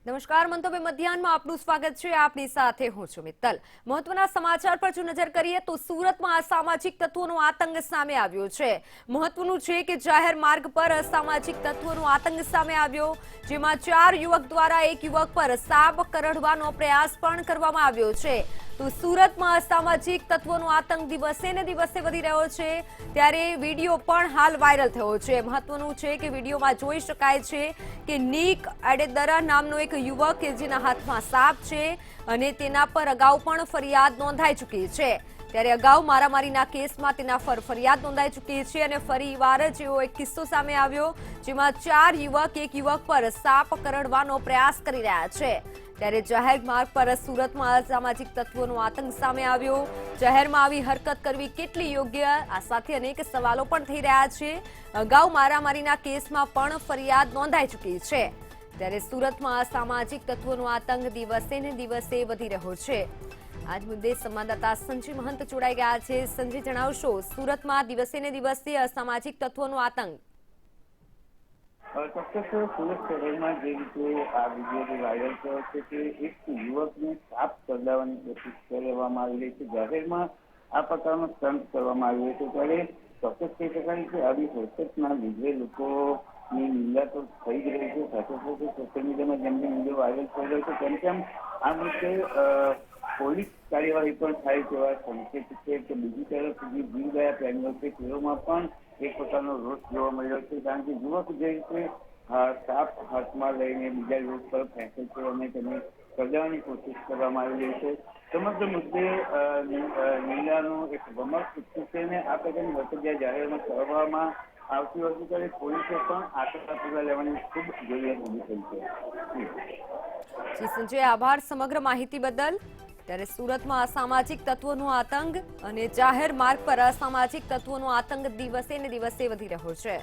નમસ્કાર મંતવ્ય મધ્યાહનમાં આપનું સ્વાગત છે। આપની સાથે હું છું મિત્તલ। મહત્વના સમાચાર પર જો નજર કરીએ તો સુરતમાં અસામાજિક તત્વોનો આતંક સામે આવ્યો છે। મહત્વનું છે કે જાહેર માર્ગ પર અસામાજિક તત્વોનો આતંક સામે આવ્યો, જેમાં 4 યુવક દ્વારા એક યુવક પર સાપ કરડવાનો પ્રયાસ પણ કરવામાં આવ્યો છે। તો સુરતમાં અસામાજિક તત્વોનો આતંક દિવસે ને દિવસે વધી રહ્યો છે, ત્યારે વિડીયો પણ હાલ વાયરલ થયો છે। મહત્વનું છે કે વિડીયોમાં જોઈ શકાય છે કે નિક એડેદરા નામનો એક યુવક કે જેના હાથમાં સાપ છે અને તેના પર અગાઉ પણ ફરિયાદ નોંધાઈ ચૂકી છે। ત્યારે અગાઉ મારામારીના કેસમાં તેના પર ફરિયાદ નોંધાઈ ચૂકી છે અને ફરીવાર જેવો એક કિસ્સો સામે આવ્યો, જેમાં 4 યુવક એક યુવક પર સાપ કરડવાનો પ્રયાસ કરી રહ્યા છે। ત્યારે જાહેર માર્ગ પર સુરતમાં અસામાજિક તત્વોનો આતંક સામે આવ્યો। જાહેરમાં આવી હરકત કરવી કેટલી યોગ્ય, આ સાથે અનેક સવાલો પણ થઈ રહ્યા છે। અગાઉ મારામારીના કેસમાં પણ ફરિયાદ નોંધાઈ ચૂકી છે। ત્યારે સુરતમાં અસામાજિક તત્વોનો આતંક દિવસે ને દિવસે વધી રહ્યો છે। આજ મુદ્દે સંવાદદાતા સંજય મહંત જોડાઈ ગયા છે। સંજય, જણાવશો, સુરતમાં દિવસે ને દિવસે અસામાજિક તત્વોનો આતંક? ચોક્કસ સુરત શહેરમાં જે રીતે આ વિડીયો વાયરલ થયો છે કે એક યુવકને સાપ કરડાવવાની કોશિશ કરવામાં આવી રહી છે, જાહેરમાં આ પ્રકારનો સ્ટન્ટ કરવામાં આવી રહ્યો છે, ત્યારે ચોક્કસ કહી શકાય કે આવી હરકતના લીધે લોકોની નિંદા તો થઈ જ રહી છે। સાથે સાથે સોશિયલ મીડિયામાં જેમ જેમ વિડીયો વાયરલ થઈ રહ્યો છે તેમ તેમ આ મુદ્દે પોલીસ કાર્યવાહી પણ થાય તેવા સંકેત છે કે બીજી તરફ જે જીવ ગયા પ્રેમીઓ છે તેઓમાં પણ એક પ્રકારનો રોષ જોવા મળ્યો છે, કારણ કે યુવક જે રીતે સાપ હાથમાં લઈને બીજા યુવક પર ફેંકે છે અને તેને કરડવાની કોશિશ કરવામાં આવી રહી છે। સમગ્ર મુદ્દે નિંદાનો એક ભમર ઉઠ્યું છે અને આ પ્રકારની હરકત જ્યારે જાહેરમાં કરવામાં આવતી હતી ત્યારે પોલીસે પણ આંકડા પૂરા લેવાની ખૂબ જરૂરિયાત ઊભી થઈ છે। જી સંજય, આભાર સમગ્ર માહિતી બદલ। ત્યારે સુરતમાં અસામાજિક તત્વોનો આતંક અને જાહેર માર્ગ પર અસામાજિક તત્વોનો આતંક દિવસે ને દિવસે વધી રહ્યો છે।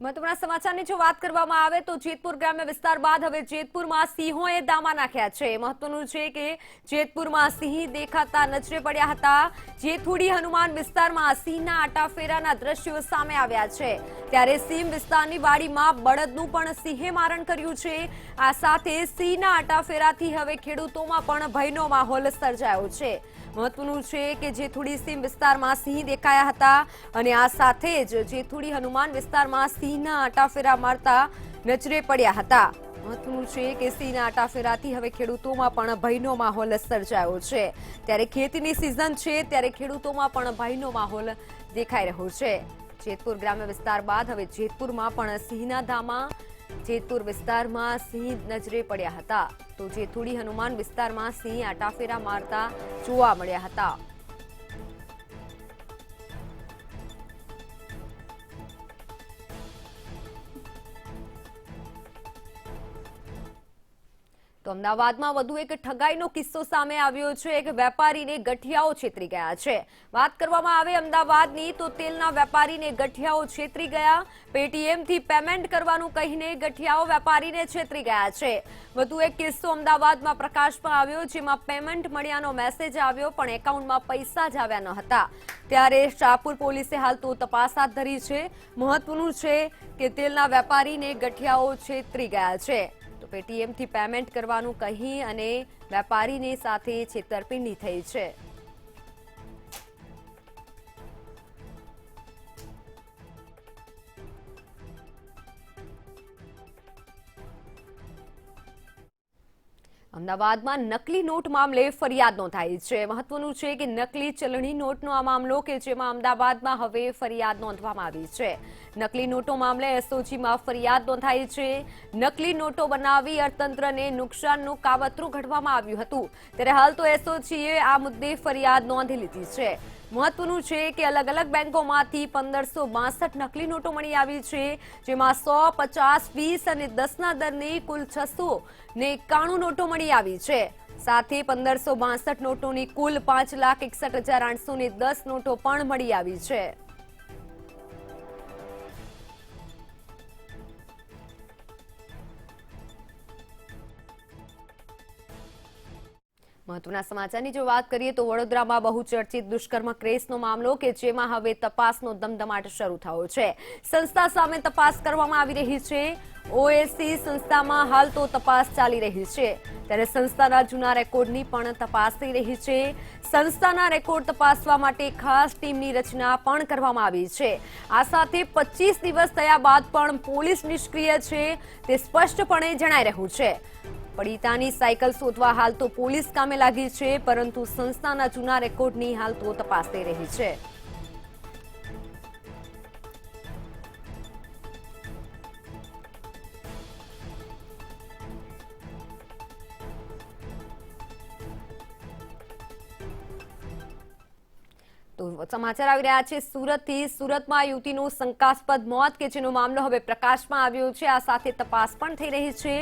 મહત્વના સમાચારની જો વાત કરવામાં આવે તો જેતપુર ગ્રામ્ય વિસ્તાર બાદ હવે જેતપુરમાં સિંહોએ દામા નાખ્યા છે। મહત્વનું છે કે જેતપુરમાં સિંહ દેખાતા નજરે પડ્યા હતા। જેથુડી હનુમાન વિસ્તારમાં સિંહના આટાફેરાના દ્રશ્યો સામે આવ્યા છે। ત્યારે સીમ વિસ્તારની વાડીમાં બળદનું પણ સિંહે મારણ કર્યું છે। આ સાથે સિંહના આટાફેરાથી હવે ખેડૂતોમાં પણ ભયનો માહોલ સર્જાયો છે। મહત્વનું છે કે જેથુડી સીમ વિસ્તારમાં સિંહ દેખાયા હતા અને આ સાથે જ જેથુડી હનુમાન વિસ્તારમાં સિંહના આટાફેરા મારતા નજરે પડ્યા હતા। મહત્વનું છે કે સિંહના આટાફેરાથી હવે ખેડૂતોમાં પણ ભયનો માહોલ સર્જાયો છે। ત્યારે ખેતીની સિઝન છે ત્યારે ખેડૂતોમાં પણ ભયનો માહોલ દેખાઈ રહ્યો છે। જેતપુર ગ્રામ્ય વિસ્તાર બાદ હવે જેતપુરમાં પણ સિંહના ધામા। જેતપુર વિસ્તારમાં સિંહ નજરે પડ્યા હતા તો જેથુડી હનુમાન વિસ્તારમાં સિંહ આટાફેરા મારતા જોવા મળ્યા હતા। તો અમદાવાદમાં વધુ એક ઠગાઈનો કિસ્સો સામે આવ્યો છે। એક વેપારીને ગઠિયાઓ છેતરી ગયા છે। વાત કરવામાં આવે અમદાવાદની તો તેલના વેપારીને ગઠિયાઓ છેતરી ગયા। પેટીએમથી પેમેન્ટ કરવાનું કહીને ગઠિયાઓ વેપારીને છેતરી ગયા છે। વધુ એક કિસ્સો અમદાવાદમાં પ્રકાશમાં આવ્યો, જેમાં પેમેન્ટ મળ્યાનો મેસેજ આવ્યો પણ એકાઉન્ટમાં પૈસા જ આવ્યા ન હતા। ત્યારે શાહપુર પોલીસે હાલ તો તપાસ હાથ ધરી છે। મહત્વનું છે કે તેલના વેપારીને ગઠિયાઓ છેતરી ગયા છે। તો પેટીએમથી પેમેન્ટ કરવાનું કહી અને વેપારીની સાથે છેતરપિંડી થઈ છે। અમદાવાદમાં નકલી નોટ મામલે ફરિયાદ નોંધાઈ છે। મહત્વનું છે કે નકલી ચલણી નોટનો આ મામલો કે જેમાં અમદાવાદમાં હવે ફરિયાદ નોંધવામાં આવી છે। નકલી નોટો મામલે એસઓજીમાં ફરિયાદ નોંધાઈ છે। નકલી નોટો બનાવી અર્થતંત્રને નુકસાનનું કાવતરું ઘડવામાં આવ્યું હતું, ત્યારે હાલ તો એસઓજીએ આ મુદ્દે ફરિયાદ નોંધી લીધી છે। મહત્વનું છે કે અલગ અલગ બેંકોમાંથી 1562 નકલી નોટો મળી આવી છે, જેમાં 100, 50, 20 અને 10ના દરની કુલ 691 નોટો મળી આવી છે। સાથે 1562 નોટોની કુલ 5,61,810 નોટો પણ મળી આવી છે। મહત્વના સમાચારની જો વાત કરીએ તો વડોદરામાં બહુચર્ચિત દુષ્કર્મ કેસનો મામલો કે જેમાં હવે તપાસનો ધમધમાટ શરૂ થયો છે। સંસ્થા સામે તપાસ કરવામાં આવી રહી છે। ઓએસસી સંસ્થામાં હાલ તો તપાસ ચાલી રહી છે, ત્યારે સંસ્થાના જૂના રેકોર્ડની પણ તપાસ થઈ રહી છે। સંસ્થાના રેકોર્ડ તપાસવા માટે ખાસ ટીમની રચના પણ કરવામાં આવી છે। આ સાથે 25 દિવસ થયા બાદ પણ પોલીસ નિષ્ક્રિય છે તે સ્પષ્ટપણે જણાઈ રહ્યું છે। પડીતાની સાયકલ શોધવા હાલ તો પોલીસ કામે લાગી છે, પરંતુ સંસ્થાના જૂના રેકોર્ડની હાલ તો તપાસ થઈ રહી છે। તો સમાચાર આવી રહ્યા છે સુરતથી। સુરતમાં યુવતીનું શંકાસ્પદ મોત કે જેનો મામલો હવે પ્રકાશમાં આવ્યો છે। આ સાથે તપાસ પણ થઈ રહી છે।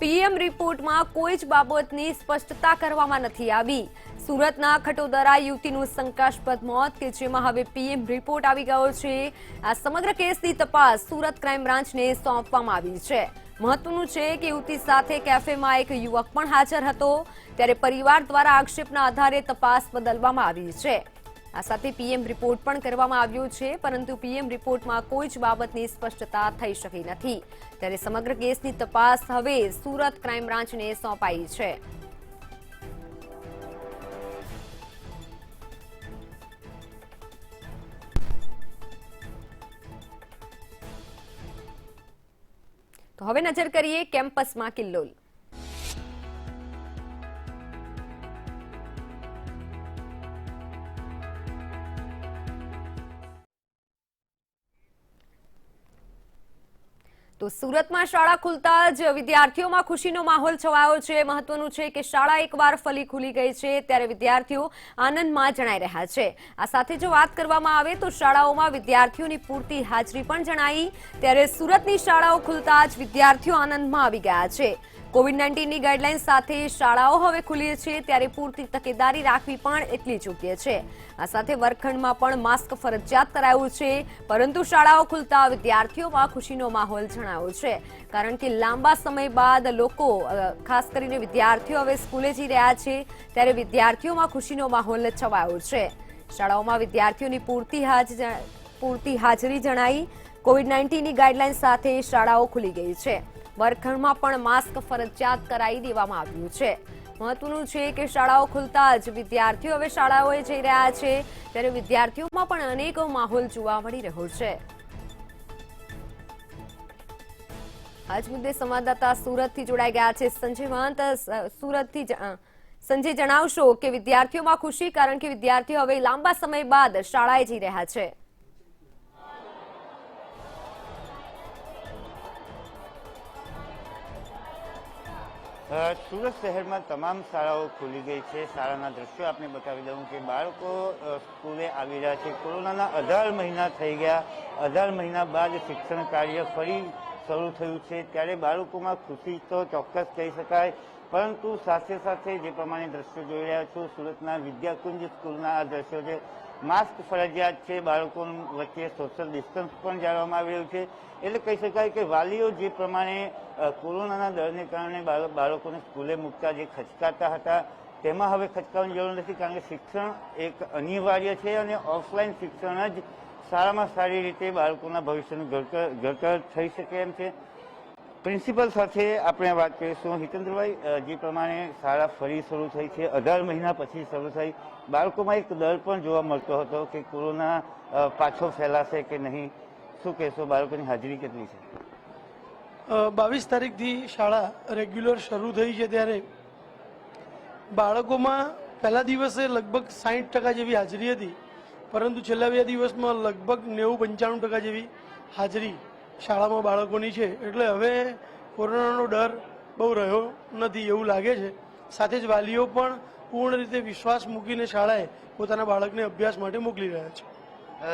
પીએમ રિપોર્ટમાં કોઈ જ બાબતની સ્પષ્ટતા કરવામાં નથી આવી। સુરતના ખટોદરા યુવતીનું શંકાસ્પદ મોત કે જેમાં હવે પીએમ રિપોર્ટ આવી ગયો છે। આ સમગ્ર કેસની તપાસ સુરત ક્રાઇમ બ્રાન્ચને સોંપવામાં આવી છે। મહત્વનું છે કે યુવતી સાથે કેફેમાં એક યુવક પણ હાજર હતો, ત્યારે પરિવાર દ્વારા આક્ષેપના આધારે તપાસ બદલવામાં આવી છે। આ સાથે પીએમ રિપોર્ટ પણ કરવામાં આવ્યો છે, પરંતુ પીએમ રિપોર્ટમાં કોઈ જ બાબતની સ્પષ્ટતા થઈ શકી નથી, ત્યારે સમગ્ર કેસની તપાસ હવે સુરત ક્રાઇમ બ્રાન્ચને સોંપાઈ છે। તો હવે નજર કરીએ કેમ્પસમાં કિલ્લોલ। તો સુરતમાં શાળા ખુલતા જ વિદ્યાર્થીઓમાં ખુશીનો માહોલ છવાયો છે। મહત્વનું છે કે શાળા એકવાર ફરી ખુલી ગઈ છે, ત્યારે વિદ્યાર્થીઓ આનંદમાં જણાઈ રહ્યા છે। આ સાથે જો વાત કરવામાં આવે તો શાળાઓમાં વિદ્યાર્થીઓની પૂરતી હાજરી પણ જણાઈ, ત્યારે સુરતની શાળાઓ ખુલતા જ વિદ્યાર્થીઓ આનંદમાં આવી ગયા છે। કોવિડ-19ની ગાઈડલાઈન સાથે શાળાઓ હવે ખુલી છે, ત્યારે પૂરતી તકેદારી રાખવી પણ એટલી જ યોગ્ય છે। આ સાથે વર્ગખંડમાં પણ માસ્ક ફરજિયાત કરાયું છે, પરંતુ શાળાઓ ખુલતા વિદ્યાર્થીઓમાં ખુશીનો માહોલ જણાયો છે, કારણ કે લાંબા સમય બાદ લોકો, ખાસ કરીને વિદ્યાર્થીઓ હવે સ્કૂલે જઈ રહ્યા છે, ત્યારે વિદ્યાર્થીઓમાં ખુશીનો માહોલ છવાયો છે। શાળાઓમાં વિદ્યાર્થીઓની પૂરતી હાજરી જણાઈ। કોવિડ-19ની ગાઈડલાઈન સાથે શાળાઓ ખુલી ગઈ છે। વર્ગખંડમાં પણ માસ્ક ફરજિયાત કરાવી દેવામાં આવ્યું છે। મહત્વનું છે કે શાળાઓ ખુલતા જ વિદ્યાર્થીઓ હવે શાળાઓએ જઈ રહ્યા છે, ત્યારે વિદ્યાર્થીઓમાં પણ અનેકો માહોલ જોવા મળી રહ્યો છે। આજ મુદ્દે સંવાદદાતા સુરતથી જોડાઈ ગયા છે સંજય મહંત। સુરતથી સંજય, જણાવશો કે વિદ્યાર્થીઓમાં ખુશી, કારણ કે વિદ્યાર્થીઓ હવે લાંબા સમય બાદ શાળાએ જઈ રહ્યા છે। સુરત શહેરમાં તમામ શાળાઓ ખુલી ગઈ છે। શાળાના દ્રશ્યો આપને બતાવી દઉં કે બાળકો સ્કૂલે આવી રહ્યા છે। કોરોનાના 18 મહિના થઈ ગયા। 18 મહિના બાદ શિક્ષણ કાર્ય ફરી શરૂ થયું છે, ત્યારે બાળકોમાં ખુશી તો ચોક્કસ કહી શકાય, પરંતુ સાથે સાથે જે પ્રમાણે દ્રશ્યો જોઈ રહ્યા છો સુરતના વિદ્યાકુંજ સ્કૂલના આ દ્રશ્યો છે। માસ્ક ફરજિયાત છે, બાળકો વચ્ચે સોશિયલ ડિસ્ટન્સ પણ જાળવવામાં આવી રહ્યું છે। એટલે કહી શકાય કે વાલીઓ જે પ્રમાણે કોરોનાના ડરને કારણે બાળકોને સ્કૂલે મૂકતા જે ખચકાતા હતા, તેમાં હવે ખચકાવાની જરૂર નથી, કારણ કે શિક્ષણ એક અનિવાર્ય છે અને ઓફલાઈન શિક્ષણ જ સારામાં સારી રીતે બાળકોના ભવિષ્યનું ઘડતર થઈ શકે એમ છે। પ્રિન્સિપલ સાથે આપણે વાત કરીશું। હિતેન્દ્રભાઈ, જે પ્રમાણે શાળા ફરી શરૂ થઈ છે, 18 મહિના પછી શરૂ થઈ, બાળકોમાં એક ડર પણ જોવા મળતો હતો કે કોરોના પાછો ફેલાશે કે નહીં, શું કહેશો? બાળકોની હાજરી કેટલી છે? 22 તારીખથી શાળા રેગ્યુલર શરૂ થઈ છે, ત્યારે બાળકોમાં પહેલા દિવસે લગભગ 60% જેવી હાજરી હતી, પરંતુ છેલ્લા 2 દિવસમાં લગભગ 90-95% જેવી હાજરી શાળામાં બાળકોની છે। એટલે હવે કોરોનાનો ડર બહુ રહ્યો નથી એવું લાગે છે। સાથે જ વાલીઓ પણ પૂર્ણ રીતે વિશ્વાસ મૂકીને શાળાએ પોતાના બાળકને અભ્યાસ માટે મોકલી રહ્યા છે।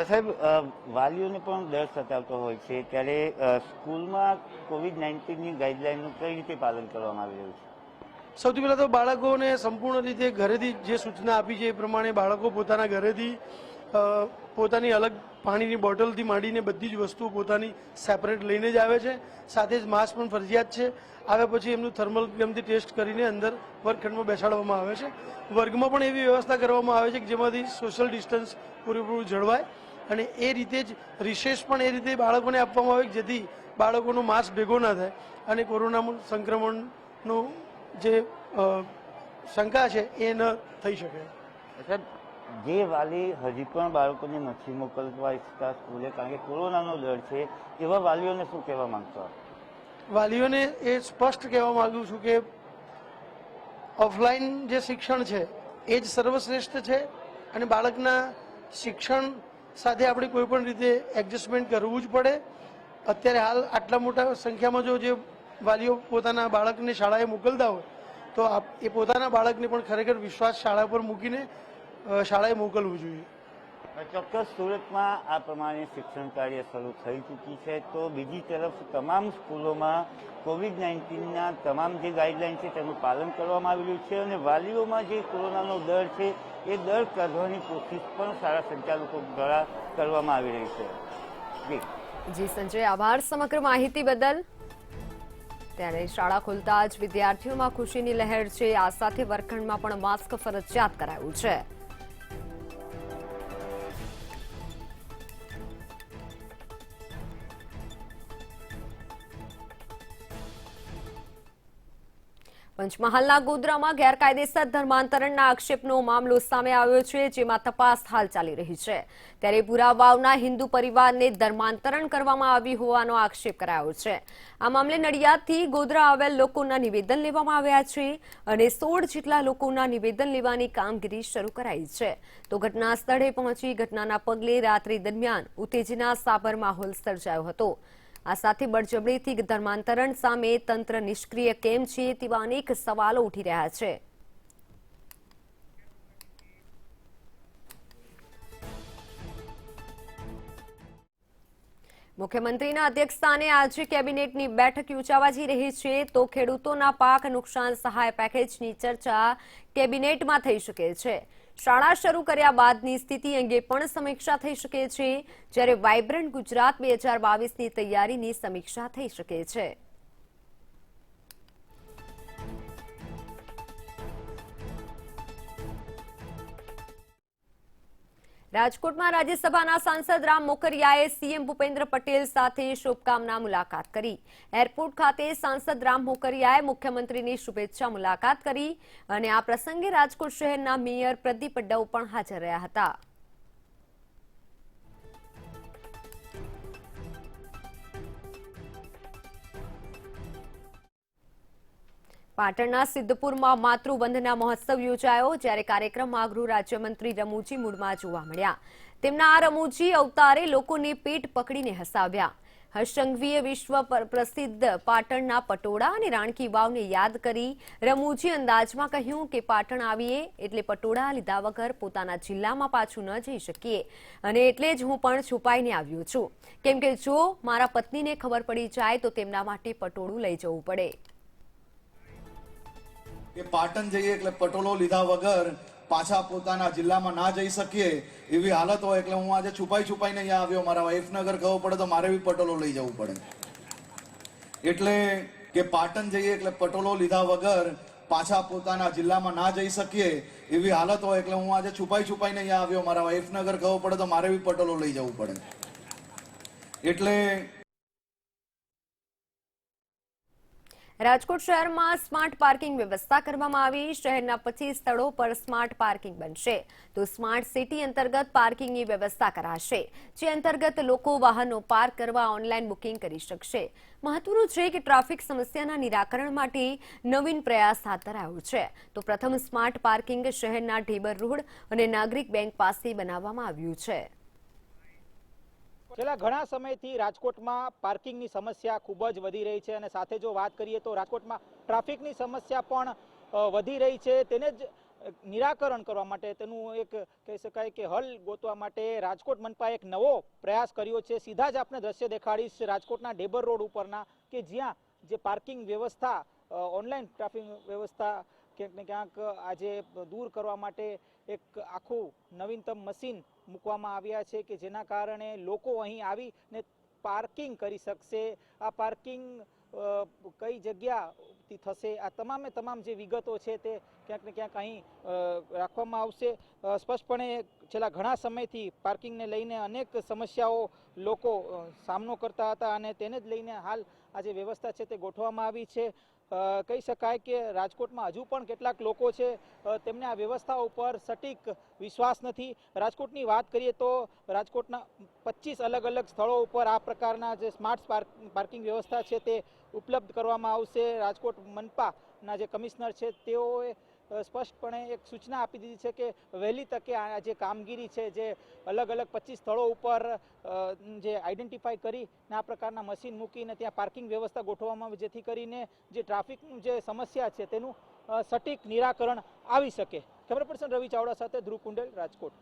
સાહેબ, વાલીઓને પણ ડર સતાવતો હોય છે, ત્યારે સ્કૂલમાં કોવિડ-19ની ગાઈડલાઈનનું કઈ રીતે પાલન કરવામાં આવી રહ્યું છે? સૌથી પહેલાં તો બાળકોને સંપૂર્ણ રીતે ઘરેથી જે સૂચના આપી છે એ પ્રમાણે બાળકો પોતાના ઘરેથી પોતાની અલગ પાણીની બોટલથી માંડીને બધી જ વસ્તુઓ પોતાની સેપરેટ લઈને જ આવે છે. સાથે જ માસ્ક પણ ફરજિયાત છે. આવ્યા પછી એમનું થર્મલ ગનથી ટેસ્ટ કરીને અંદર વર્ગખંડમાં બેસાડવામાં આવે છે. વર્ગમાં પણ એવી વ્યવસ્થા કરવામાં આવે છે કે જેમાંથી સોશિયલ ડિસ્ટન્સ પૂરેપૂરું જળવાય અને એ રીતે જ રિસેસ પણ એ રીતે બાળકોને આપવામાં આવે જેથી બાળકોનો માસ ભેગો ના થાય અને કોરોના સંક્રમણનો જે શંકા છે એ ન થઈ શકે. સાહેબ, જે વાલી હજી પણ બાળકોને નથી મોકલવા ઈચ્છતા સ્કૂલે કારણ કે કોરોનાનો ડર છે, એવા વાલીઓને શું કહેવા માંગશો? વાલીઓને એ સ્પષ્ટ કહેવા માંગુ છું કે ઓફલાઈન જે શિક્ષણ છે એ જ સર્વશ્રેષ્ઠ છે અને બાળકના શિક્ષણ સાથે આપણે કોઈ પણ રીતે એડજસ્ટમેન્ટ કરવું જ પડે. અત્યારે હાલ આટલા મોટા સંખ્યામાં જે વાલીઓ પોતાના બાળકને શાળાએ મોકલતા હોય તો એ પોતાના બાળકને પણ ખરેખર વિશ્વાસ શાળા પર મૂકીને શાળાએ મોકલવું જોઈએ. ચોક્કસ સુરતમાં આ પ્રમાણે શિક્ષણ કાર્ય શરૂ થઈ ચૂકી છે, તો બીજી તરફ તમામ સ્કૂલોમાં કોવિડ-19ના તમામ જે ગાઈડલાઈન છે તેનું પાલન કરવામાં આવી રહ્યું છે અને વાલીઓમાં જે કોરોનાનો ડર છે એ ડર કાઢવાની કોશિશ પણ શાળા સંચાલકો દ્વારા કરવામાં આવી રહી છે. જી સંજય, આભાર સમગ્ર માહિતી બદલ. ત્યારે શાળા ખુલતા જ વિદ્યાર્થીઓમાં ખુશીની લહેર છે. આ સાથે વર્ગખંડમાં પણ માસ્ક ફરજિયાત કરાયું છે. પંચમહાલના ગોધરામાં ગેરકાયદેસર ધર્માંતરણના આક્ષેપનો મામલો સામે આવ્યો છે, જેમાં તપાસ હાલ ચાલી રહી છે. ત્યારે પુરાવાવના હિન્દુ પરિવારને ધર્માંતરણ કરવામાં આવ્યું હોવાનો આક્ષેપ કરાયો છે. આ મામલે નડિયાદથી ગોધરા આવેલ લોકોના નિવેદન લેવામાં આવ્યા છે અને 16 જેટલા લોકોના નિવેદન લેવાની કામગીરી શરૂ કરાઈ છે. તો ઘટના સ્થળે પહોંચી ઘટનાના પગલે રાત્રિ દરમિયાન ઉત્તેજના સાબર માહોલ સર્જાયો હતો. આ સાથે બળજબરીથી ધર્માંતરણ સામે તંત્ર નિષ્ક્રિય કેમ છે તેવા અનેક સવાલો ઉઠી રહ્યા છે. મુખ્યમંત્રીના અધ્યક્ષસ્થાને આજે કેબિનેટની બેઠક યોજાવા જઈ રહી છે, તો ખેડૂતોના પાક નુકસાન સહાય પેકેજની ચર્ચા કેબિનેટમાં થઈ શકે છે. શાળા શરૂ કર્યા બાદની સ્થિતિ અંગે પણ સમીક્ષા થઈ શકે છે, જ્યારે વાઇબ્રન્ટ ગુજરાત 2022ની તૈયારીની સમીક્ષા થઈ શકે છે. રાજકોટમાં રાજ્યસભાના સાંસદ રામ મોકરિયાએ સીએમ ભૂપેન્દ્ર પટેલ સાથે શુભકામના મુલાકાત કરી. એરપોર્ટ ખાતે સાંસદ રામ મોકરિયાએ મુખ્યમંત્રીની શુભેચ્છા મુલાકાત કરી અને આ પ્રસંગે રાજકોટ શહેરના મેયર પ્રદીપ ડવ પણ હાજર રહ્યા હતા. પાટણના સિદ્ધપુરમાં માતૃવંદના મહોત્સવ યોજાયો, જ્યારે કાર્યક્રમમાં ગૃહ રાજ્યમંત્રી રમૂજી મૂડમાં જોવા મળ્યા. તેમના આ રમૂજી અવતારે લોકોને પેટ પકડીને હસાવ્યા. હર્ષસંઘવીએ વિશ્વ પ્રસિદ્ધ પાટણના પટોળા અને રાણકી વાવને યાદ કરી રમૂજી અંદાજમાં કહ્યું કે પાટણ આવીએ એટલે પટોળા લીધા વગર પોતાના જિલ્લામાં પાછું ન જઈ શકીએ અને એટલે જ હું પણ છુપાઈને આવ્યો છું, કેમ કે જો મારા પત્નીને ખબર પડી જાય તો તેમના માટે પટોળું લઈ જવું પડે. કે પાટણ જઈએ એટલે પટોળો લીધા વગર પાછા પોતાના જિલ્લામાં ના જઈ શકીએ એવી હાલત હોય એટલે હું આજે છુપાઈને અહીંયા આવ્યો. મારા વાઈફને અગર ખબર પડે તો મારે બી પટોળો લઈ જવું પડે. એટલે કે પાટણ જઈએ એટલે પટોળો લીધા વગર પાછા પોતાના જિલ્લામાં ના જઈ શકીએ એવી હાલત હોય એટલે હું આજે છુપાઈને અહીંયા આવ્યો. મારા વાઈફને અગર ખબર પડે તો મારે બી પટોળો લઈ જવું પડે. એટલે રાજકોટ શહેરમાં સ્માર્ટ પાર્કિંગ વ્યવસ્થા કરવામાં આવી. શહેરના 25 સ્થળો પર સ્માર્ટ પાર્કિંગ બનશે, તો સ્માર્ટ સિટી અંતર્ગત પાર્કિંગની વ્યવસ્થા કરાશે, જે અંતર્ગત લોકો વાહનો પાર્ક કરવા ઓનલાઈન બુકિંગ કરી શકશે. મહત્વનું છે કે ટ્રાફિક સમસ્યાના નિરાકરણ માટે નવીન પ્રયાસ હાથ ધરાયો છે. તો પ્રથમ સ્માર્ટ પાર્કિંગ શહેરના ઢેબર રોડ અને નાગરિક બેંક પાસે બનાવવામાં આવ્યું છે. છેલ્લા ઘણા સમયથી રાજકોટમાં પાર્કિંગની સમસ્યા ખૂબ જ વધી રહી છે અને સાથે જો વાત કરીએ તો રાજકોટમાં ટ્રાફિકની સમસ્યા પણ વધી રહી છે. તેને જ નિરાકરણ કરવા માટે, તેનું એક કહી શકાય કે હલ ગોતવા માટે રાજકોટ મનપાએ એક નવો પ્રયાસ કર્યો છે. સીધા જ આપણે દ્રશ્ય દેખાડીશ રાજકોટના ઢેબર રોડ ઉપરના, કે જ્યાં જે પાર્કિંગ વ્યવસ્થા, ઓનલાઈન ટ્રાફિક વ્યવસ્થા ક્યાંક ને ક્યાંક આજે દૂર કરવા માટે એક આખું નવીનતમ મશીન મૂકવામાં આવ્યા છે કે જેના કારણે લોકો અહીં આવીને પાર્કિંગ કરી શકશે. આ પાર્કિંગ કઈ જગ્યાથી થશે, આ તમામ જે વિગતો છે તે ક્યાંક ને ક્યાંક અહીં રાખવામાં આવશે. સ્પષ્ટપણે છેલ્લા ઘણા સમયથી પાર્કિંગને લઈને અનેક સમસ્યાઓ લોકો સામનો કરતા હતા અને તેને જ લઈને હાલ આ જે વ્યવસ્થા છે તે ગોઠવવામાં આવી છે. કહી શકાય કે રાજકોટમાં હજુ પણ કેટલાક લોકો છે તેમને આ વ્યવસ્થા ઉપર સટીક વિશ્વાસ નથી. રાજકોટની વાત કરીએ તો રાજકોટના 25 અલગ અલગ સ્થળો ઉપર આ પ્રકારના જે સ્માર્ટ પાર્કિંગ વ્યવસ્થા છે તે ઉપલબ્ધ કરવામાં આવશે. રાજકોટ મનપાના જે કમિશનર છે તેઓએ સ્પષ્ટપણે એક સૂચના આપી દીધી છે કે વહેલી તકે આ જે કામગીરી છે જે અલગ અલગ 25 સ્થળો ઉપર જે આઈડેન્ટિફાઈ કરીને આ પ્રકારના મશીન મૂકીને ત્યાં પાર્કિંગ વ્યવસ્થા ગોઠવવામાં આવે જેથી કરીને જે ટ્રાફિકનું જે સમસ્યા છે તેનું સટીક નિરાકરણ આવી શકે. કેમેરા પર્સન રવિ ચાવડા સાથે ધ્રુવ કુંડેલ, રાજકોટ.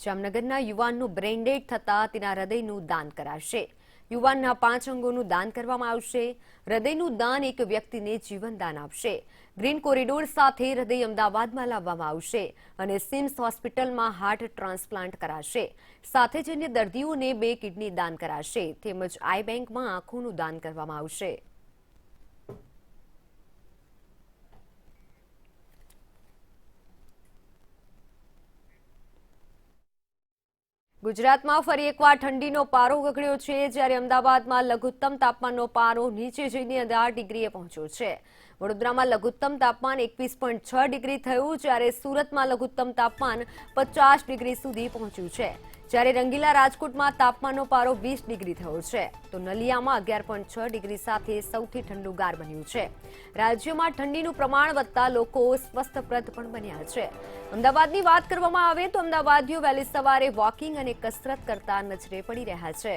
જામનગરના યુવાનનું બ્રેઇન ડેડ થતા તેના હૃદયનું દાન કરાશે. યુવાનના 5 અંગોનું દાન કરવામાં આવશે. હૃદયનું દાન એક વ્યક્તિને જીવનદાન આપશે. ગ્રીન કોરિડોર સાથે હૃદય અમદાવાદમાં લાવવામાં આવશે અને સિમ્સ હોસ્પિટલમાં હાર્ટ ટ્રાન્સપ્લાન્ટ કરાશે. સાથે જ અન્ય દર્દીઓને 2 કિડની દાન કરાશે તેમજ આઈ બેંકમાં આંખોનું દાન કરવામાં આવશે. ગુજરાતમાં ફરી એકવાર ઠંડીનો પારો ગગડ્યો છે. જ્યારે અમદાવાદમાં લઘુત્તમ તાપમાનનો પારો નીચે જઈને 18 ડિગ્રીએ પહોંચ્યો છે. વડોદરામાં લઘુત્તમ તાપમાન 21.6 ડિગ્રી થયું, જ્યારે સુરતમાં લઘુત્તમ તાપમાન 50 ડિગ્રી સુધી પહોંચ્યું છે. જ્યારે રંગીલા રાજકોટમાં તાપમાનનો પારો 20 ડિગ્રી થયો છે તો નલિયામાં 11.6 ડિગ્રી સાથે સૌથી ઠંડુગાર બન્યું છે. રાજ્યમાં ઠંડીનું પ્રમાણ વધતા લોકો સ્વસ્થપ્રદ પણ બન્યા છે. અમદાવાદની વાત કરવામાં આવે તો અમદાવાદીઓ વહેલી સવારે વોકિંગ અને કસરત કરતા નજરે પડી રહ્યા છે.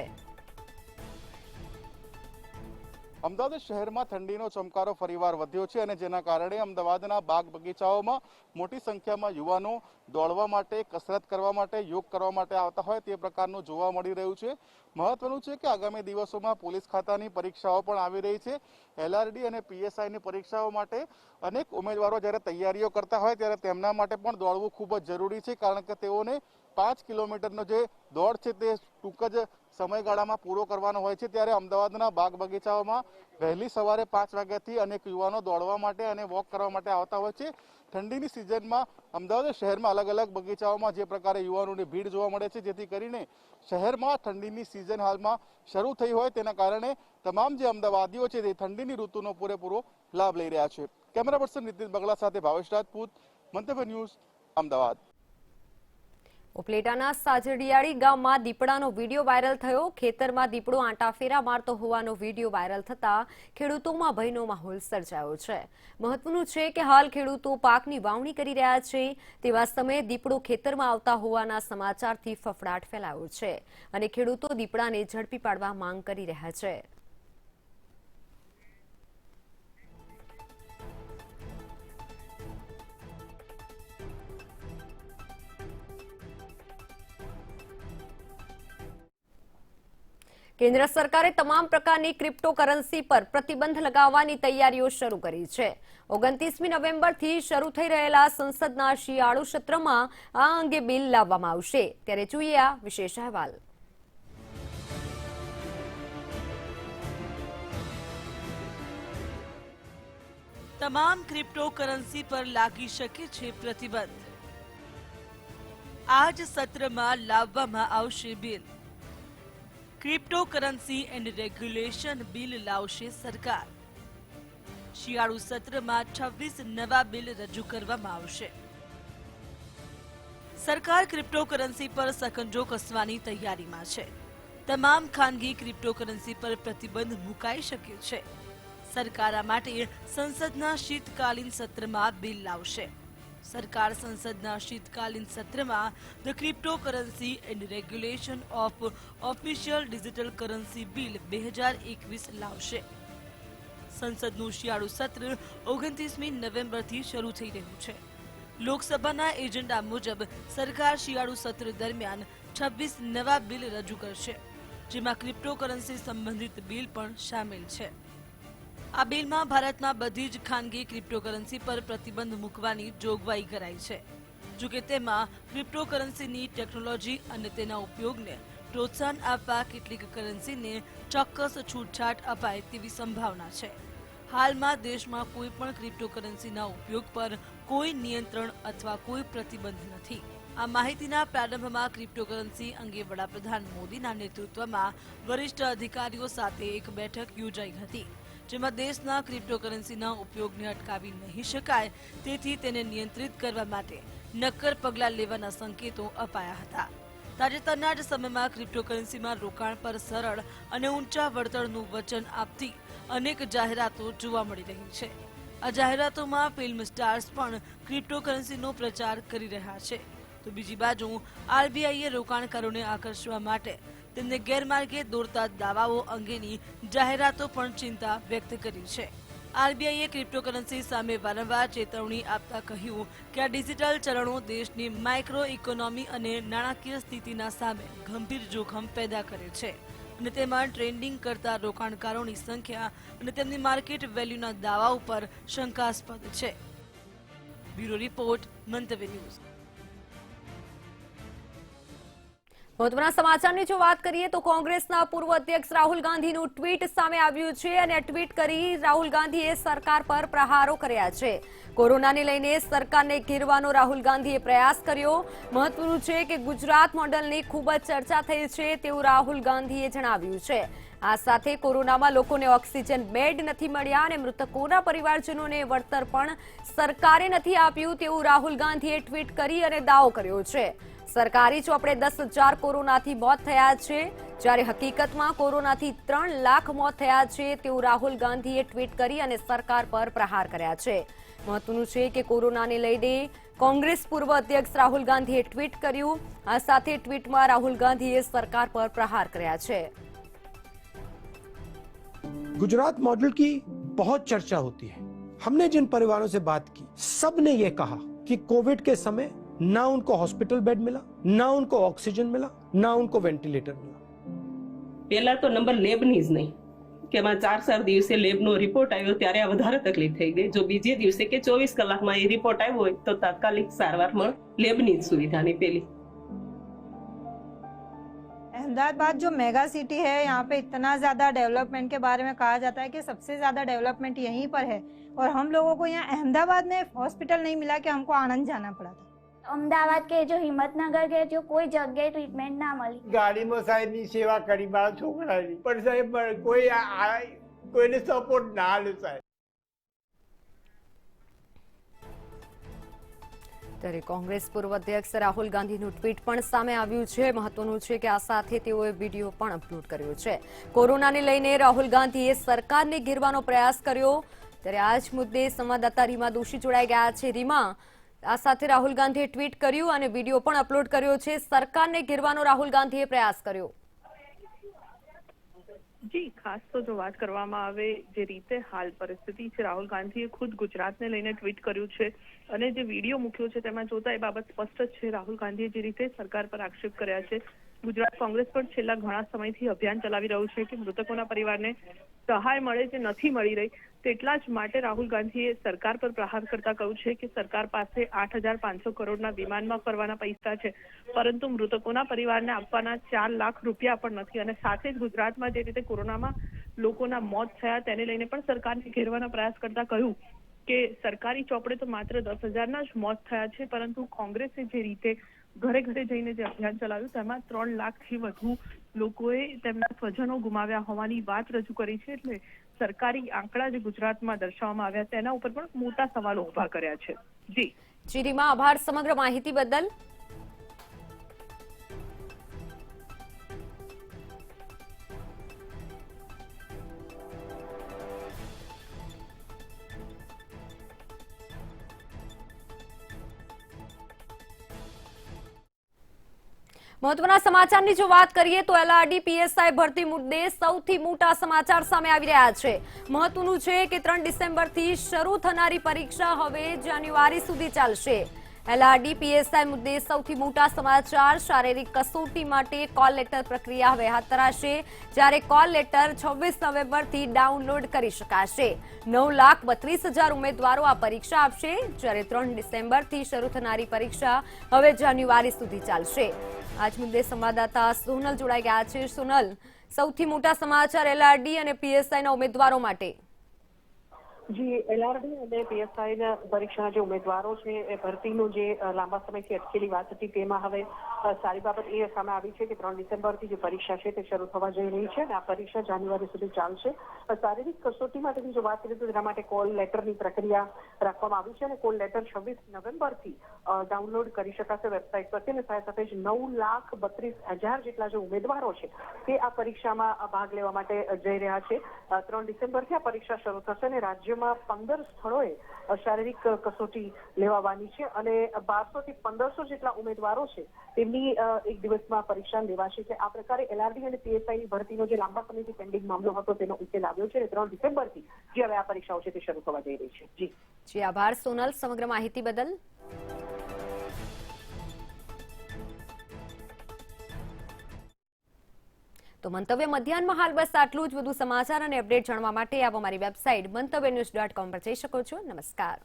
અમદાવાદ શહેરમાં ઠંડીનો ચમકારો ફરીવાર વધ્યો છે અને જેના કારણે અમદાવાદના બાગ બગીચાઓમાં મોટી સંખ્યામાં યુવાનો દોડવા માટે, કસરત કરવા માટે, યોગ કરવા માટે આવતા હોય તે પ્રકારનું જોવા મળી રહ્યું છે. મહત્વનું છે કે આગામી દિવસોમાં પોલીસ ખાતાની પરીક્ષાઓ પણ આવી રહી છે. LRD અને PSIની પરીક્ષાઓ માટે અનેક ઉમેદવારો જ્યારે તૈયારીઓ કરતા હોય ત્યારે તેમના માટે પણ દોડવું ખૂબ જ જરૂરી છે, કારણ કે તેઓને 5 કિલોમીટરનો જે દોડ છે તે ટૂંક જ સમયગાળામાં પૂરો કરવાનો હોય છે. ત્યારે અમદાવાદના બાગ બગીચાઓમાં વહેલી સવારે 5 વાગ્યાથી અનેક યુવાનો દોડવા માટે અને વોક કરવા માટે આવતા હોય છે. ઠંડીની સિઝનમાં અમદાવાદ શહેરમાં અલગ અલગ બગીચાઓમાં જે પ્રકારે યુવાનોની ભીડ જોવા મળે છે, જેથી કરીને શહેરમાં ઠંડીની સિઝન હાલમાં શરૂ થઈ હોય તેના કારણે તમામ જે અમદાવાદીઓ છે તે ઠંડીની ઋતુનો પૂરેપૂરો લાભ લઈ રહ્યા છે. કેમેરા પર્સન નીતિન બગલા સાથે ભાવેશ રાજપૂત, મંતવ્ય ન્યૂઝ, અમદાવાદ. ઉપલેટાના સાજડિયાળી ગામમાં દીપડાનો વિડીયો વાયરલ થયો. ખેતરમાં દીપડો આંટાફેરા મારતો હોવાનો વિડીયો વાયરલ થતા ખેડૂતોમાં ભયનો માહોલ સર્જાયો છે. મહત્વનું છે કે હાલ ખેડૂતો પાકની વાવણી કરી રહ્યા છે તેવા સમયે દીપડો ખેતરમાં આવતા હોવાના સમાચારથી ફફડાટ ફેલાયો છે અને ખેડૂતો દીપડાને ઝડપી પાડવા માંગ કરી રહ્યા છે. કેન્દ્ર સરકારે તમામ પ્રકારની ક્રિપ્ટોકરન્સી પર પ્રતિબંધ લગાવવાની તૈયારીઓ શરૂ કરી છે. 29મી નવેમ્બરથી શરૂ થઈ રહેલા સંસદના શિયાળુ સત્રમાં આ અંગે બિલ લાવવામાં આવશે. ત્યારે જોઈએ આ વિશેષ અહેવાલ. તમામ ક્રિપ્ટોકરન્સી પર લાગી શકે છે પ્રતિબંધ. આ જ સત્રમાં લાવવામાં આવશે bill. Cryptocurrency and regulation bill લાવશે સરકાર. શિયાળુ સત્રમાં 26 નવા બિલ રજૂ કરવામાં આવશે. સરકાર ક્રિપ્ટોકરન્સી પર સકંજો કસવાની તૈયારીમાં છે. તમામ ખાનગી ક્રિપ્ટોકરન્સી પર પ્રતિબંધ મુકાઈ શકે છે. સરકાર આ માટે સંસદના શીતકાલીન સત્રમાં બિલ લાવશે. સરકાર સંસદના શીતકાલીન સત્રમાં the cryptocurrency and regulation of official digital currency bill 2021 લાવશે. સંસદનું શિયાળુ સત્ર 29મી નવેમ્બરથી શરૂ થઈ રહ્યું છે. લોકસભાના એજન્ડા મુજબ સરકાર શિયાળુ સત્ર દરમિયાન 26 નવા બિલ રજૂ કરશે, જેમાં ક્રિપ્ટોકરન્સી સંબંધિત બિલ પણ સામેલ છે. આ બિલમાં ભારતમાં બધી જ ખાનગી ક્રિપ્ટોકરન્સી પર પ્રતિબંધ મૂકવાની જોગવાઈ કરાઈ છે. જોકે તેમાં ક્રિપ્ટોકરન્સીની ટેકનોલોજી અને તેના ઉપયોગને પ્રોત્સાહન આપવા કેટલીક કરન્સીને ચોક્કસ છૂટછાટ અપાય તેવી સંભાવના છે. હાલમાં દેશમાં કોઈ પણ ક્રિપ્ટોકરન્સીના ઉપયોગ પર કોઈ નિયંત્રણ અથવા કોઈ પ્રતિબંધ નથી. આ માહિતીના પ્રારંભમાં ક્રિપ્ટોકરન્સી અંગે વડાપ્રધાન મોદીના નેતૃત્વમાં વરિષ્ઠ અધિકારીઓ સાથે એક બેઠક યોજાઈ હતી, જેમાં દેશના ક્રિપ્ટોકરન્સીના ઉપયોગને અટકાવી નહીં શકાય તેથી તેને નિયંત્રિત કરવા માટે નક્કર પગલાં લેવાના સંકેતો અપાયા હતા. તાજેતરના જ સમયમાં ક્રિપ્ટોકરન્સીમાં રોકાણ પર સરળ અને ઊંચા વળતરનું વચન આપતી અનેક જાહેરાતો જોવા મળી રહી છે. આ જાહેરાતોમાં ફિલ્મ સ્ટાર્સ પણ ક્રિપ્ટોકરન્સીનો પ્રચાર કરી રહ્યા છે, તો બીજી બાજુ આરબીઆઈએ રોકાણકારોને આકર્ષવા માટે તેમને ગેરમાર્ગે દોરતા દાવાઓ અંગેની જાહેરાતો પણ ચિંતા વ્યક્ત કરી છે. આરબીઆઈએ ક્રિપ્ટોકરન્સી સામે વારંવાર ચેતવણી આપતા કહ્યું કે આ ડિજિટલ ચલણો દેશની માઇક્રો ઇકોનોમી અને નાણાકીય સ્થિતિના સામે ગંભીર જોખમ પેદા કરે છે અને તેમાં ટ્રેડિંગ કરતા રોકાણકારોની સંખ્યા અને તેમની માર્કેટ વેલ્યુના દાવાઓ પર શંકાસ્પદ છે. બ્યુરો રિપોર્ટ, મંતવ્ય ન્યૂઝ. મહત્વના સમાચારની જો વાત કરીએ તો કોંગ્રેસના પૂર્વ અધ્યક્ષ રાહુલ ગાંધીનું ટ્વીટ સામે આવ્યું છે અને ટ્વીટ કરી રાહુલ ગાંધીએ સરકાર પર પ્રહારો કર્યા છે. કોરોનાને લઈને સરકારને ઘેરવાનો રાહુલ ગાંધીએ પ્રયાસ કર્યો. મહત્વનું છે કે ગુજરાત મોડલની ખૂબ જ ચર્ચા થઈ છે તેવું રાહુલ ગાંધીએ જણાવ્યું છે. આ સાથે કોરોનામાં લોકોને ઓક્સિજન બેડ નથી મળ્યા અને મૃતકોના પરિવારજનોને વળતર પણ સરકારે નથી આપ્યું તેવું રાહુલ ગાંધીએ ટ્વીટ કરી અને દાવો કર્યો છે. સરકારી ચોપડે 10,000 કોરોનાથી મોત થયા છે, જ્યારે હકીકતમાં કોરોનાથી 3 લાખ મોત થયા છે તેવું રાહુલ ગાંધીએ ટ્વીટ કરી અને સરકાર પર પ્રહાર કર્યા છે. મહત્વનું છે કે કોરોનાને લઈને કોંગ્રેસ પૂર્વ અધ્યક્ષ રાહુલ ગાંધીએ ટ્વીટ કર્યું. આ સાથે ટ્વીટમાં રાહુલ ગાંધીએ સરકાર પર પ્રહાર કર્યા છે. गुजरात मॉडल की बहुत चर्चा होती है. हमने जिन परिवारों से बात की, सबने ये कहा कि कोविड के समय ना उनको हॉस्पिटल बेड मिला, ना उनको ऑक्सीजन मिला, ना उनको वेंटिलेटर मिला. પહેલા તો નંબર લેબની જ નહીં કે એમાં 4 દિવસે લેબનો રિપોર્ટ આવ્યો ત્યારે આ વધારે તકલીફ થઈ ગઈ. જો બીજે દિવસે કે 24 કલાકમાં એ રિપોર્ટ આવ્યો હોય તો તાત્કાલિક સારવારમાં લેબની જ સુવિધા નહીં પેલી. अहमदाबाद जो मेगा सिटी है, यहाँ पे इतना ज़्यादा डेवलपमेंट के बारे में कहा जाता है कि सबसे ज़्यादा डेवलपमेंट यहीं पर है और हम लोगों को यहाँ अहमदाबाद में हॉस्पिटल नहीं मिला कि हमको आनंद जाना पड़ा था. અમદાવાદ કે જો હિંમતનગર કે જો કોઈ જગ્યાએ ટ્રીટમેન્ટ ના મળી. ગાડીમાં સાહેબની સેવા કરી મારા છોકરાની, પણ સાહેબ કોઈને સપોર્ટ ના આલ્યો સાહેબ. ત્યારે કોંગ્રેસ પૂર્વ અધ્યક્ષ રાહુલ ગાંધીનું ટ્વીટ પણ સામે આવ્યું છે. મહત્વનું છે કે આ સાથે તેઓએ વિડીયો પણ અપલોડ કર્યો છે. કોરોનાને લઈને રાહુલ ગાંધીએ સરકારને ઘેરવાનો પ્રયાસ કર્યો. ત્યારે આ જ મુદ્દે સંવાદદાતા રીમા દોશી જોડાઈ ગયા છે. રીમા, આ સાથે રાહુલ ગાંધીએ ટ્વીટ કર્યું અને વિડીયો પણ અપલોડ કર્યો છે. સરકારને ઘેરવાનો રાહુલ ગાંધીએ પ્રયાસ કર્યો. જી, ખાસ તો જો વાત કરવામાં આવે જે રીતે હાલ પરિસ્થિતિ છે, રાહુલ ગાંધીએ ખુદ ગુજરાતને લઈને ટ્વીટ કર્યું છે અને જે વિડીયો મૂક્યો છે તેમાં જોતા એ બાબત સ્પષ્ટ છે. રાહુલ ગાંધીએ જે રીતે સરકાર પર આક્ષેપ કર્યા છે, ગુજરાત કોંગ્રેસ પણ છેલ્લા ઘણા સમયથી અભિયાન ચલાવી રહ્યું છે કે મૃતકોના પરિવારને સહાય મળે જે નથી મળી રહી. તેટલા જ માટે રાહુલ ગાંધીએ સરકાર પર પ્રહાર કરતા કહ્યું છે કે સરકાર પાસે 8,500 કરોડના વિમાનમાં ફરવાના પૈસા છે, પરંતુ મૃતકોના પરિવારને આપવાના 4 લાખ રૂપિયા પણ નથી. અને સાથે જ ગુજરાતમાં જે રીતે કોરોનામાં લોકોના મોત થયા તેને લઈને પણ સરકારને ઘેરવાના પ્રયાસ કરતા કહ્યું કે સરકારી ચોપડે તો માત્ર 10,000ના જ મોત થયા છે, પરંતુ કોંગ્રેસે જે રીતે ઘરે ઘરે જઈને જે અભિયાન ચલાવ્યું તેમાં 3 લાખથી વધુ લોકોએ તેમના સ્વજનો ગુમાવ્યા હોવાની વાત રજૂ કરી છે. એટલે સરકારી આંકડા જે ગુજરાતમાં દર્શાવવામાં આવ્યા તેના ઉપર પણ મોટા સવાલો ઉભા કર્યા છે. જી રીમા, આભાર સમગ્ર માહિતી બદલ. મહત્વના સમાચારની જો વાત કરીએ તો એલઆરડી પીએસઆઈ ભરતી મુદ્દે સૌથી મોટા સમાચાર સામે આવી રહ્યા છે. મહત્વનું છે કે 3 ડિસેમ્બરથી શરૂ થનારી પરીક્ષા હવે જાન્યુઆરી સુધી ચાલશે. LRD PSI મુદ્દે સૌથી મોટા સમાચાર. શારીરિક કસોટી માટે કોલ લેટર પ્રક્રિયા હવે હાથ ધરાશે, જ્યારે કોલ લેટર 26 નવેમ્બરથી ડાઉનલોડ કરી શકાશે. 9,32,000 ઉમેદવારો આ પરીક્ષા આપશે, જ્યારે 3 ડિસેમ્બરથી શરૂ થનારી પરીક્ષા હવે જાન્યુઆરી સુધી ચાલશે. આજ મુદ્દે સંવાદદાતા સોનલ જોડાઈ ગયા છે. સોનલ, સૌથી મોટા સમાચાર LRD અને PSI ના ઉમેદવારો માટે. જી, LRD અને PSI ના પરીક્ષાના જે ઉમેદવારો છે એ ભરતીનું જે લાંબા સમયથી અટકેલી વાત હતી તેમાં હવે સારી બાબત એ સામે આવી છે કે 3 ડિસેમ્બરથી જે પરીક્ષા છે તે શરૂ થવા જઈ રહી છે અને આ પરીક્ષા જાન્યુઆરી સુધી ચાલશે. શારીરિક કસોટી માટેની જો વાત કરીએ તો તેના માટે કોલ લેટરની પ્રક્રિયા રાખવામાં આવી છે અને કોલ લેટર 26 નવેમ્બરથી ડાઉનલોડ કરી શકાશે વેબસાઇટ પરથી અને સાથે જ 9,32,000 જેટલા જે ઉમેદવારો છે તે આ પરીક્ષામાં ભાગ લેવા માટે જઈ રહ્યા છે. 3 ડિસેમ્બરથી આ પરીક્ષા શરૂ થશે અને રાજ્યમાં 15 સ્થળોએ શારીરિક કસોટી લેવાની છે અને 1200 થી 1500 જેટલા ઉમેદવારો છે તેમની એક દિવસમાં પરીક્ષા લેવાશે. આ પ્રકારે LRD અને PSI ની ભરતીનો જે લાંબા સમયથી પેન્ડિંગ મામલો હતો તેનો ઉકેલ આવ્યો છે અને 3 ડિસેમ્બરથી જે હવે આ પરીક્ષાઓ છે તે શરૂ થવા જઈ રહી છે. જી આભાર સોનલ સમગ્ર માહિતી બદલ. તો મંતવ્ય મધ્યાહનમાં હાલ બસ આટલું જ. વધુ સમાચાર અને અપડેટ જાણવા માટે આપ અમારી વેબસાઇટ મંતવ્યન્યૂઝ.com પર જઈ શકો છો. નમસ્કાર.